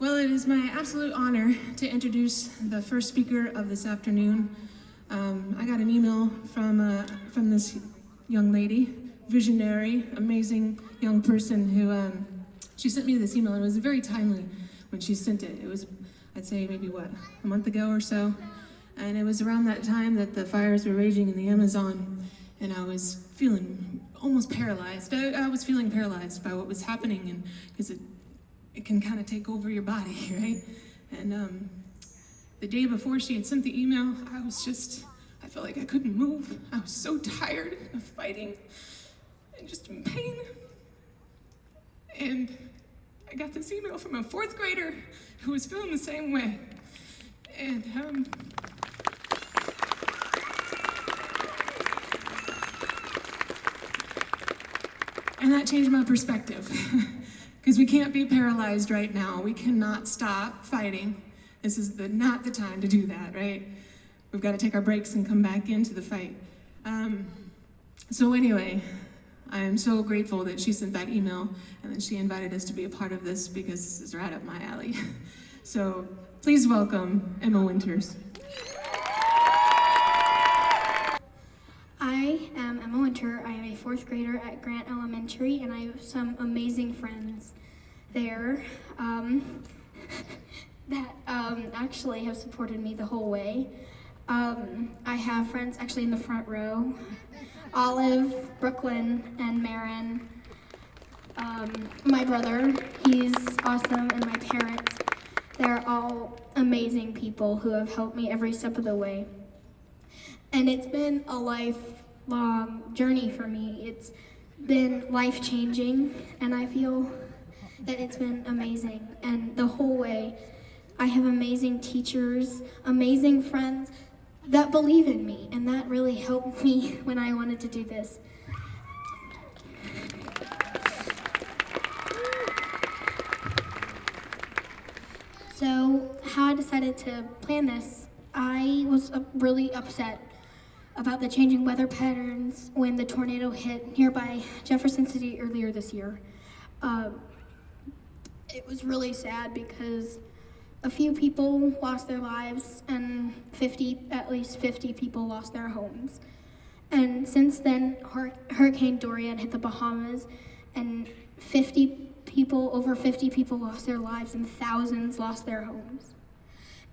Well, it is my absolute honor to introduce the first speaker of this afternoon. I got an email from this young lady, visionary, amazing young person who, she sent me this email, and it was very timely when she sent it. It was, I'd say maybe a month ago or so. And it was around that time that the fires were raging in the Amazon, and I was feeling almost paralyzed. I was feeling paralyzed by what was happening, and because it can kind of take over your body, right? And the day before she had sent the email, I felt like I couldn't move. I was so tired of fighting and just in pain. And I got this email from a fourth grader who was feeling the same way. And that changed my perspective. Because we can't be paralyzed right now. We cannot stop fighting. This is not the time to do that, right? We've got to take our breaks and come back into the fight. So anyway, I am so grateful that she sent that email and that she invited us to be a part of this, because this is right up my alley. So please welcome Emma Winters. I am Emma Winter. I am a fourth grader at Grant Elementary, and I have some amazing friends there that actually have supported me the whole way. I have friends actually in the front row: Olive, Brooklyn, and Marin. My brother, he's awesome, and my parents. They're all amazing people who have helped me every step of the way. And it's been a lifelong journey for me. It's been life-changing, and I feel that it's been amazing. And the whole way, I have amazing teachers, amazing friends that believe in me, and that really helped me when I wanted to do this. So, how I decided to plan this, I was really upset about the changing weather patterns when the tornado hit nearby Jefferson City earlier this year. It was really sad because a few people lost their lives, and at least 50 people lost their homes. And since then, Hurricane Dorian hit the Bahamas, and over 50 people lost their lives, and thousands lost their homes.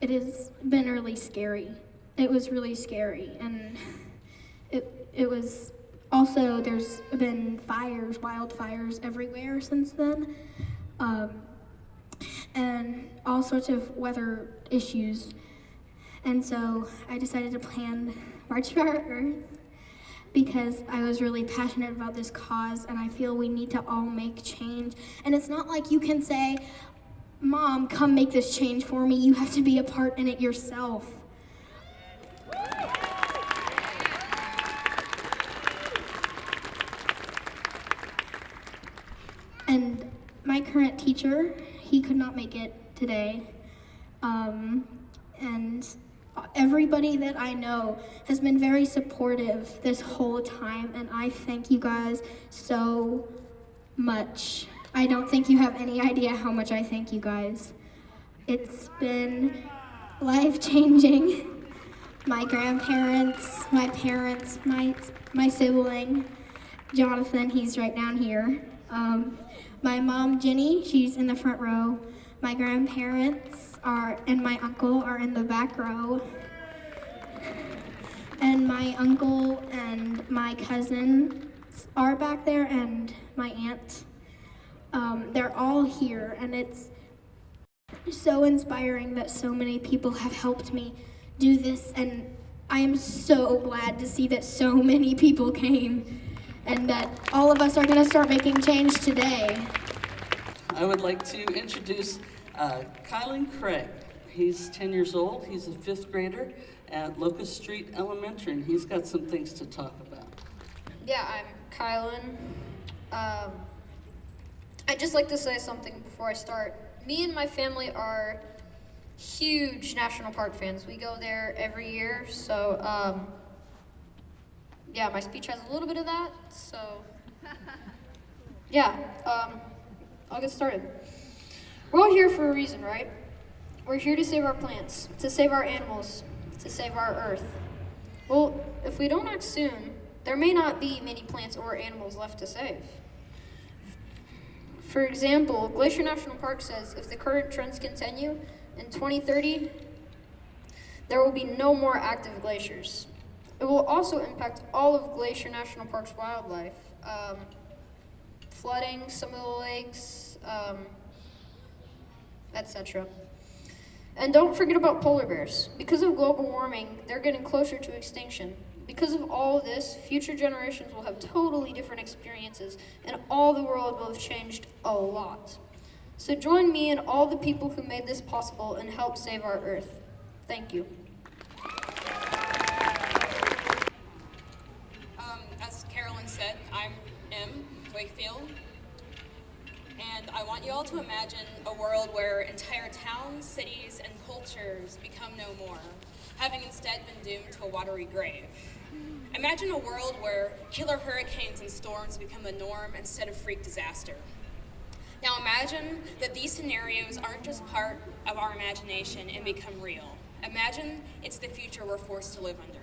It has been really scary. It was really scary, and it was also, there's been wildfires everywhere since then, and all sorts of weather issues. And so I decided to plan March for Our Earth because I was really passionate about this cause, and I feel we need to all make change. And it's not like you can say, "Mom, come make this change for me." You have to be a part in it yourself. And my current teacher, he could not make it today. And everybody that I know has been very supportive this whole time, and I thank you guys so much. I don't think you have any idea how much I thank you guys. It's been life-changing. My grandparents, my parents, my sibling, Jonathan, he's right down here. My mom, Jenny, she's in the front row. My grandparents and my uncle are in the back row. And my uncle and my cousin are back there, and my aunt. They're all here, and it's so inspiring that so many people have helped me do this, and I am so glad to see that so many people came, and that all of us are going to start making change today. I would like to introduce Kylan Craig. He's 10 years old. He's a fifth grader at Locust Street Elementary, and he's got some things to talk about. Yeah, I'm Kylan. I'd just like to say something before I start. Me and my family are huge National Park fans. We go there every year, so yeah, my speech has a little bit of that, so yeah, I'll get started. We're all here for a reason, right? We're here to save our plants, to save our animals, to save our Earth. Well, if we don't act soon, there may not be many plants or animals left to save. For example, Glacier National Park says if the current trends continue, in 2030, there will be no more active glaciers. It will also impact all of Glacier National Park's wildlife, flooding some of the lakes, etc. And don't forget about polar bears. Because of global warming, they're getting closer to extinction. Because of all of this, future generations will have totally different experiences, and all the world will have changed a lot. So join me and all the people who made this possible and help save our Earth. Thank you. As Carolyn said, I'm M. Wakefield, and I want you all to imagine a world where entire towns, cities, and cultures become no more, having instead been doomed to a watery grave. Imagine a world where killer hurricanes and storms become the norm instead of freak disaster. Now imagine that these scenarios aren't just part of our imagination and become real. Imagine it's the future we're forced to live under.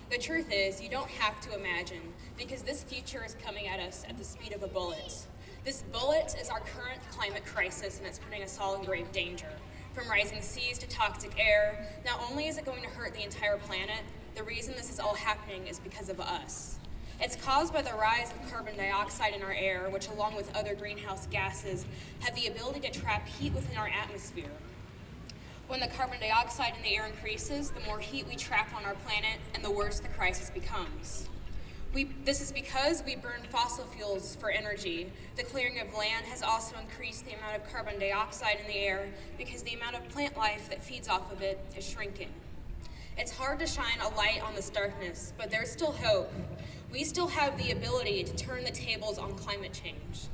The truth is, you don't have to imagine, because this future is coming at us at the speed of a bullet. This bullet is our current climate crisis, and it's putting us all in grave danger. From rising seas to toxic air, not only is it going to hurt the entire planet, the reason this is all happening is because of us. It's caused by the rise of carbon dioxide in our air, which along with other greenhouse gases, have the ability to trap heat within our atmosphere. When the carbon dioxide in the air increases, the more heat we trap on our planet, and the worse the crisis becomes. This is because we burn fossil fuels for energy. The clearing of land has also increased the amount of carbon dioxide in the air because the amount of plant life that feeds off of it is shrinking. It's hard to shine a light on this darkness, but there's still hope. We still have the ability to turn the tables on climate change.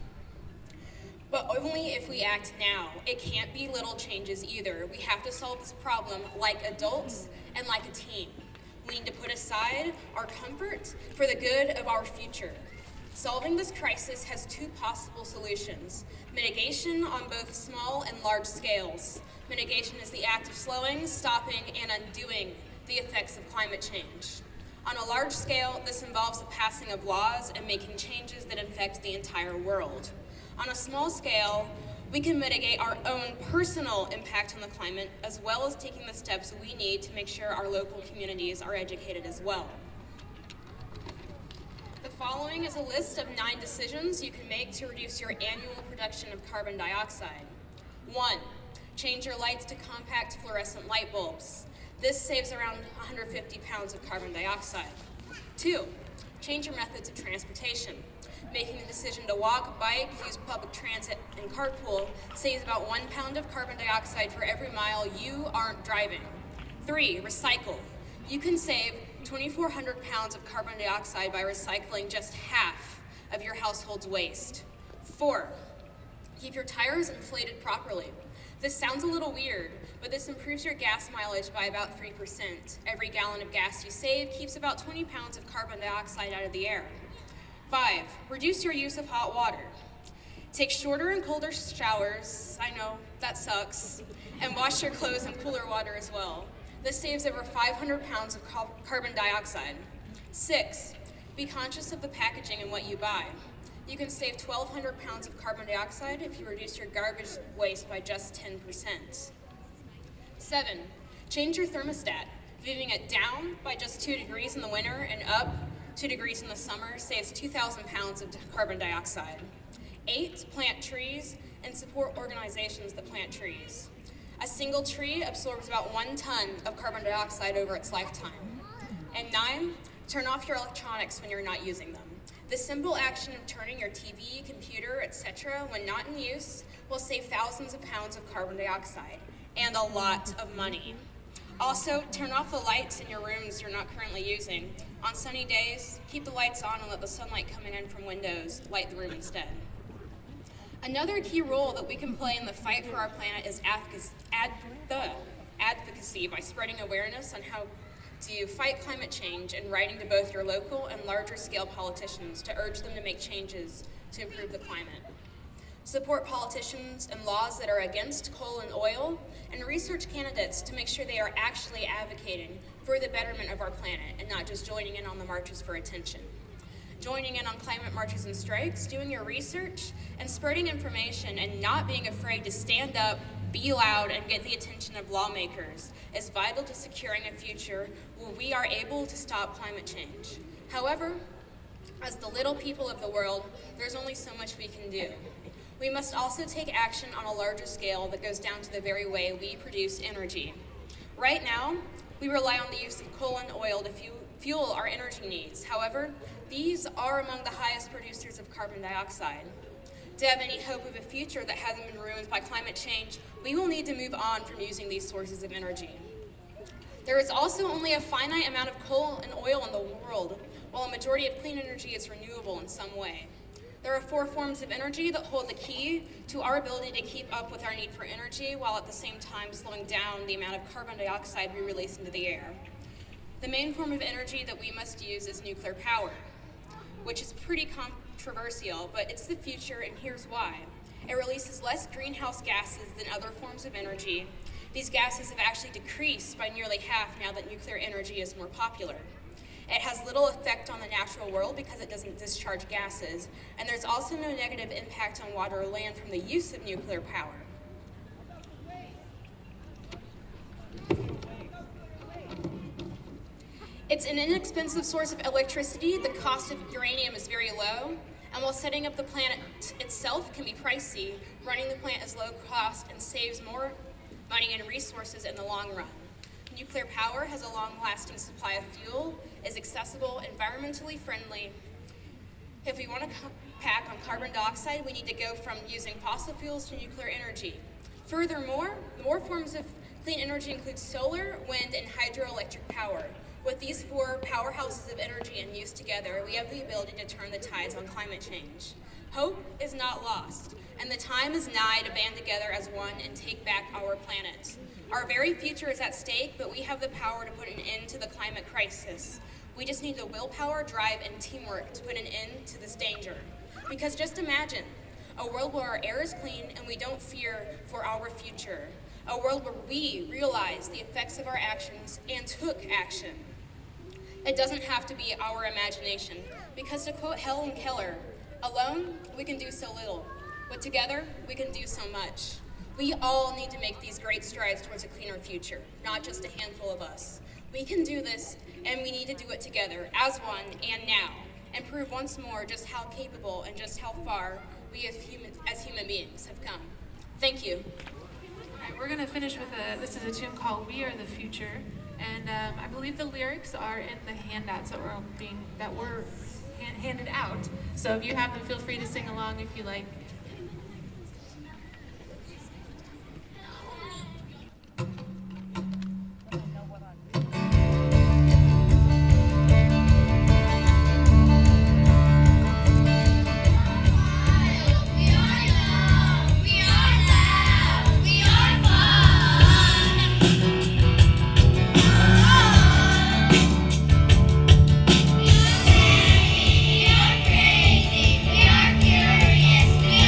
But only if we act now. It can't be little changes either. We have to solve this problem like adults and like a team. We need to put aside our comfort for the good of our future. Solving this crisis has two possible solutions: mitigation on both small and large scales. Mitigation is the act of slowing, stopping, and undoing the effects of climate change. On a large scale, this involves the passing of laws and making changes that affect the entire world. On a small scale, we can mitigate our own personal impact on the climate, as well as taking the steps we need to make sure our local communities are educated as well. The following is a list of 9 decisions you can make to reduce your annual production of carbon dioxide. 1. Change your lights to compact fluorescent light bulbs. This saves around 150 pounds of carbon dioxide. 2. Change your methods of transportation. Making the decision to walk, bike, use public transit, and carpool saves about 1 pound of carbon dioxide for every mile you aren't driving. 3. Recycle. You can save 2,400 pounds of carbon dioxide by recycling just half of your household's waste. 4. Keep your tires inflated properly. This sounds a little weird, but this improves your gas mileage by about 3%. Every gallon of gas you save keeps about 20 pounds of carbon dioxide out of the air. 5. Reduce your use of hot water. Take shorter and colder showers, I know, that sucks, and wash your clothes in cooler water as well. This saves over 500 pounds of carbon dioxide. 6. Be conscious of the packaging and what you buy. You can save 1,200 pounds of carbon dioxide if you reduce your garbage waste by just 10%. 7. Change your thermostat. Moving it down by just 2 degrees in the winter and up 2 degrees in the summer saves 2,000 pounds of carbon dioxide. 8. Plant trees and support organizations that plant trees. A single tree absorbs about 1 ton of carbon dioxide over its lifetime. And 9. Turn off your electronics when you're not using them. The simple action of turning your TV, computer, etc. when not in use will save thousands of pounds of carbon dioxide and a lot of money. Also, turn off the lights in your rooms you're not currently using. On sunny days, keep the lights on and let the sunlight coming in from windows light the room instead. Another key role that we can play in the fight for our planet is advocacy by spreading awareness on how to fight climate change and writing to both your local and larger scale politicians to urge them to make changes to improve the climate. support politicians and laws that are against coal and oil, and research candidates to make sure they are actually advocating for the betterment of our planet and not just joining in on the marches for attention. Joining in on climate marches and strikes, doing your research, and spreading information and not being afraid to stand up, be loud, and get the attention of lawmakers is vital to securing a future where we are able to stop climate change. However, as the little people of the world, there's only so much we can do. We must also take action on a larger scale that goes down to the very way we produce energy. Right now, we rely on the use of coal and oil to fuel our energy needs. However, these are among the highest producers of carbon dioxide. To have any hope of a future that hasn't been ruined by climate change, we will need to move on from using these sources of energy. There is also only a finite amount of coal and oil in the world, while a majority of clean energy is renewable in some way. There are 4 forms of energy that hold the key to our ability to keep up with our need for energy, while at the same time slowing down the amount of carbon dioxide we release into the air. The main form of energy that we must use is nuclear power, which is pretty controversial, but it's the future, and here's why. It releases less greenhouse gases than other forms of energy. These gases have actually decreased by nearly half now that nuclear energy is more popular. It has little effect on the natural world because it doesn't discharge gases, and there's also no negative impact on water or land from the use of nuclear power. It's an inexpensive source of electricity. The cost of uranium is very low, and while setting up the plant itself can be pricey, running the plant is low cost and saves more money and resources in the long run. Nuclear power has a long-lasting supply of fuel, is accessible, environmentally friendly. If we want to pack on carbon dioxide, we need to go from using fossil fuels to nuclear energy. Furthermore, more forms of clean energy include solar, wind, and hydroelectric power. With these 4 powerhouses of energy in use together, we have the ability to turn the tides on climate change. Hope is not lost, and the time is nigh to band together as one and take back our planet. Our very future is at stake, but we have the power to put an end to the climate crisis. We just need the willpower, drive, and teamwork to put an end to this danger. Because just imagine a world where our air is clean and we don't fear for our future. A world where we realize the effects of our actions and took action. It doesn't have to be our imagination, because to quote Helen Keller, alone we can do so little, but together we can do so much. We all need to make these great strides towards a cleaner future, not just a handful of us. We can do this, and we need to do it together, as one and now, and prove once more just how capable and just how far we as human beings have come. Thank you. All right, we're gonna finish with this is a tune called "We Are the Future," and I believe the lyrics are in the handouts that were handed out. So if you have them, feel free to sing along if you like. We are crazy, we are curious, we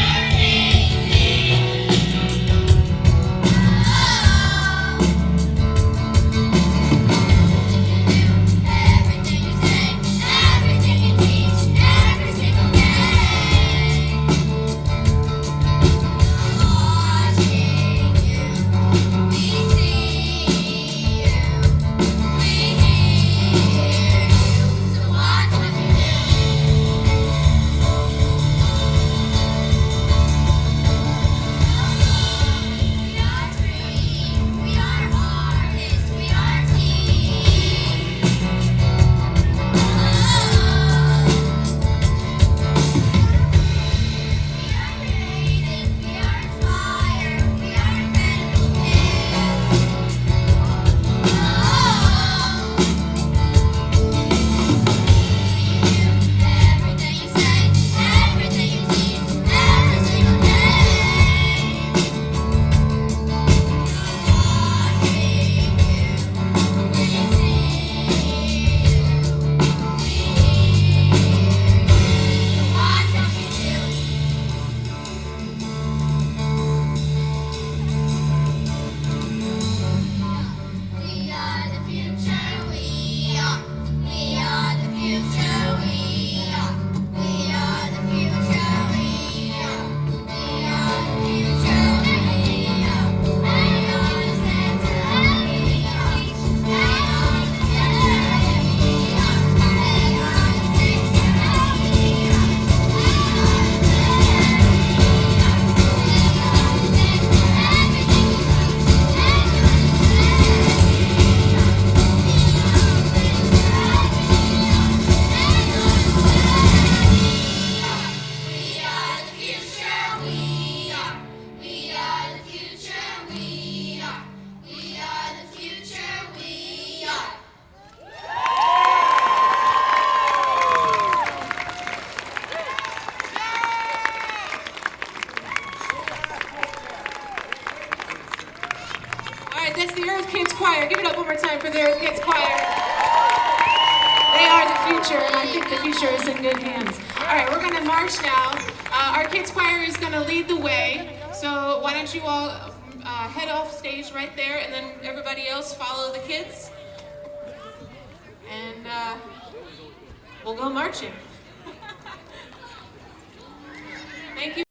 right, that's the Earth Kids Choir. Give it up one more time for the Earth Kids Choir. They are the future, and I think the future is in good hands. All right, we're gonna march now. Our Kids Choir is gonna lead the way. So why don't you all head off stage right there, and then everybody else follow the kids. And we'll go marching. Thank you.